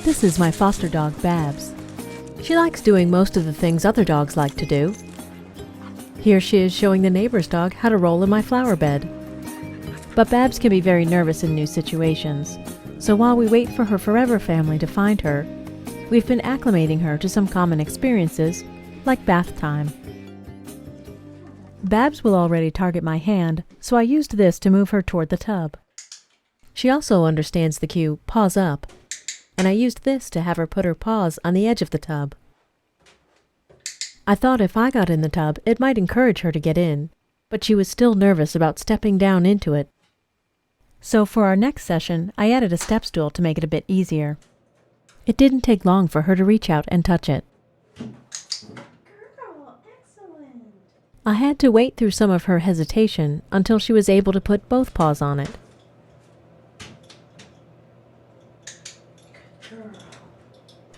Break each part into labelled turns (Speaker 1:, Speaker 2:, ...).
Speaker 1: This is my foster dog, Babs. She likes doing most of the things other dogs like to do. Here she is showing the neighbor's dog how to roll in my flower bed. But Babs can be very nervous in new situations, so while we wait for her forever family to find her, we've been acclimating her to some common experiences, like bath time. Babs will already target my hand, so I used this to move her toward the tub. She also understands the cue, paws up, and I used this to have her put her paws on the edge of the tub. I thought if I got in the tub, it might encourage her to get in, but she was still nervous about stepping down into it. So for our next session, I added a step stool to make it a bit easier. It didn't take long for her to reach out and touch it.
Speaker 2: Girl, excellent.
Speaker 1: I had to wait through some of her hesitation until she was able to put both paws on it.
Speaker 2: Good girl.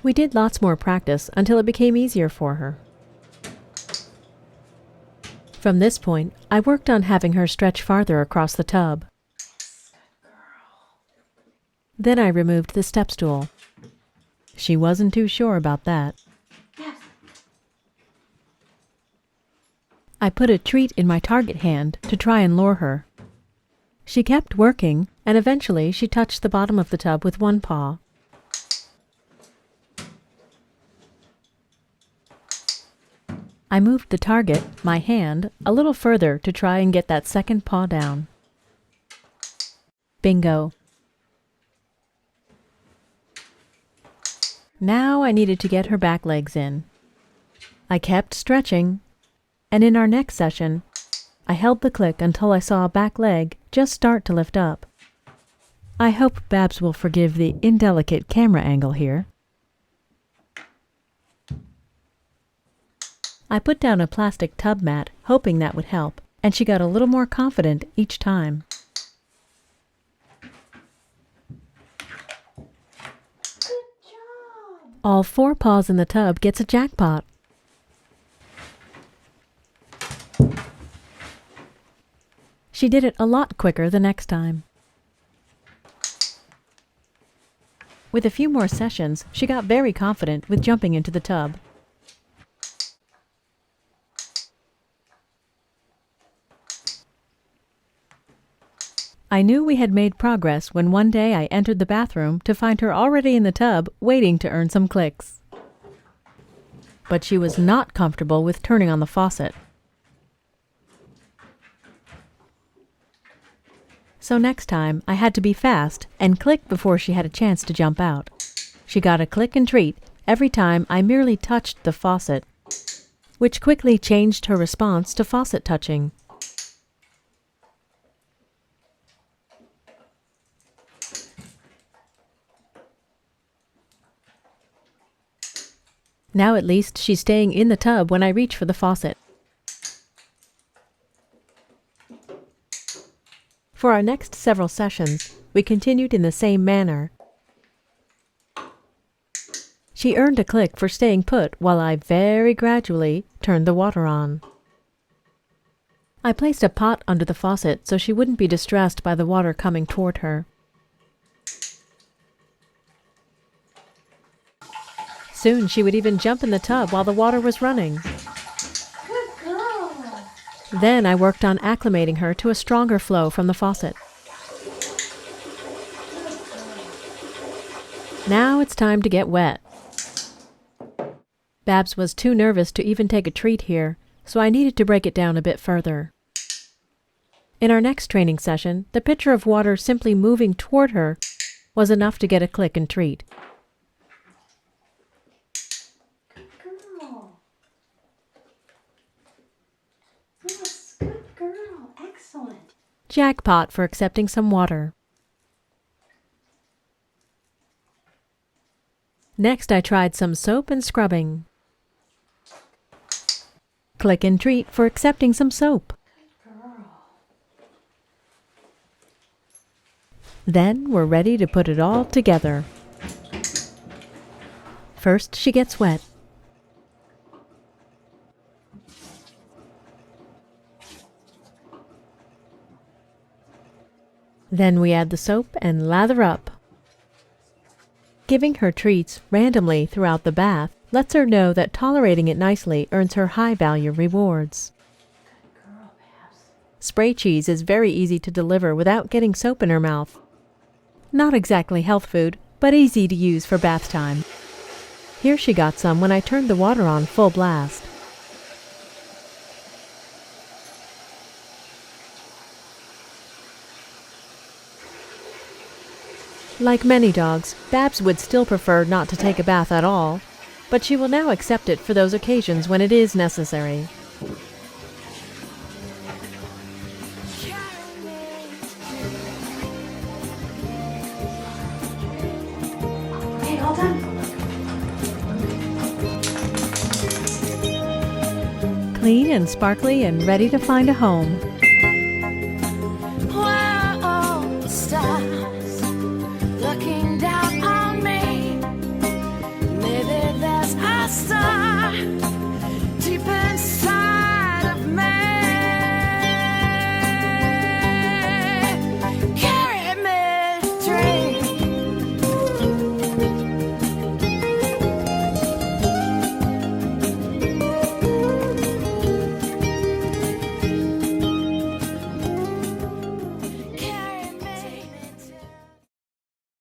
Speaker 1: We did lots more practice until it became easier for her. From this point, I worked on having her stretch farther across the tub.
Speaker 2: Yes, good girl.
Speaker 1: Then I removed the step stool. She wasn't too sure about that.
Speaker 2: Yes.
Speaker 1: I put a treat in my target hand to try and lure her. She kept working, and eventually she touched the bottom of the tub with one paw. I moved the target, my hand, a little further to try and get that second paw down. Bingo. Now I needed to get her back legs in. I kept stretching, and in our next session, I held the click until I saw a back leg just start to lift up. I hope Babs will forgive the indelicate camera angle here. I put down a plastic tub mat, hoping that would help, and she got a little more confident each time.
Speaker 2: Good job.
Speaker 1: All 4 paws in the tub gets a jackpot. She did it a lot quicker the next time. With a few more sessions, she got very confident with jumping into the tub. I knew we had made progress when one day I entered the bathroom to find her already in the tub waiting to earn some clicks. But she was not comfortable with turning on the faucet. So next time I had to be fast and click before she had a chance to jump out. She got a click and treat every time I merely touched the faucet, which quickly changed her response to faucet touching. Now at least she's staying in the tub when I reach for the faucet. For our next several sessions, we continued in the same manner. She earned a click for staying put while I very gradually turned the water on. I placed a pot under the faucet so she wouldn't be distressed by the water coming toward her. Soon she would even jump in the tub while the water was running.
Speaker 2: Good girl.
Speaker 1: Then I worked on acclimating her to a stronger flow from the faucet. Now it's time to get wet. Babs was too nervous to even take a treat here, so I needed to break it down a bit further. In our next training session, the pitcher of water simply moving toward her was enough to get a click and treat.
Speaker 2: Girl. Yes, good girl. Excellent.
Speaker 1: Jackpot for accepting some water. Next I tried some soap and scrubbing. Click and treat for accepting some soap.
Speaker 2: Girl.
Speaker 1: Then we're ready to put it all together. First she gets wet. Then we add the soap and lather up. Giving her treats randomly throughout the bath lets her know that tolerating it nicely earns her high-value rewards.
Speaker 2: Good girl, Babs.
Speaker 1: Spray cheese is very easy to deliver without getting soap in her mouth. Not exactly health food, but easy to use for bath time. Here she got some when I turned the water on full blast. Like many dogs, Babs would still prefer not to take a bath at all, but she will now accept it for those occasions when it is necessary.
Speaker 2: Okay, all done.
Speaker 1: Clean and sparkly and ready to find a home.
Speaker 3: Where are all the stars looking down on me? Maybe there's a star